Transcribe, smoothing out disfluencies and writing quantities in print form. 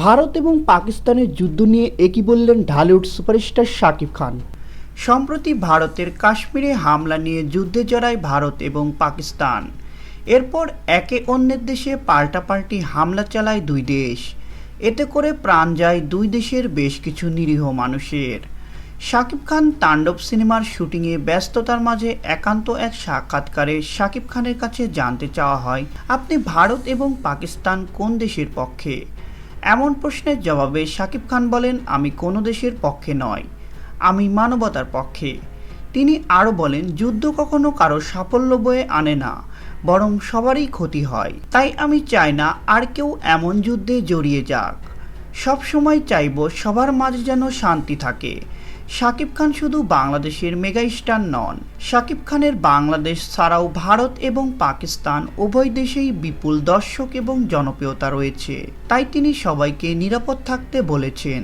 ভারত এবং পাকিস্তানের যুদ্ধ নিয়ে একই বললেন ঢালিউড সুপারস্টার শাকিব খান। সম্প্রতি ভারতের কাশ্মীরে হামলা নিয়ে যুদ্ধে জড়ায় ভারত এবং পাকিস্তান। এরপর একে অন্যের দেশে পাল্টাপাল্টি হামলা চালায় দুই দেশ। এতে করে প্রাণ যায় দুই দেশের বেশ কিছু নিরীহ মানুষের। শাকিব খান তাণ্ডব সিনেমার শুটিংয়ে ব্যস্ততার মাঝে একান্ত এক সাক্ষাৎকারে শাকিব খানের কাছে জানতে চাওয়া হয়, আপনি ভারত এবং পাকিস্তান কোন দেশের পক্ষে? এমন প্রশ্নের জবাবে শাকিব খান বলেন, আমি কোনো দেশের পক্ষে নয়, আমি মানবতার পক্ষে। তিনি আরও বলেন, যুদ্ধ কখনো কারো সাফল্য বয়ে আনে না, বরং সবারই ক্ষতি হয়। তাই আমি চাই না আর কেউ এমন যুদ্ধে জড়িয়ে যাক। সব সময় চাইব সবার মাঝে যেন শান্তি থাকে। শাকিব খান শুধু বাংলাদেশের মেগা স্টার নন, শাকিব খানের বাংলাদেশ ছাড়াও ভারত এবং পাকিস্তান উভয় দেশেই বিপুল দর্শক এবং জনপ্রিয়তা রয়েছে। তাই তিনি সবাইকে নিরাপদ থাকতে বলেছেন।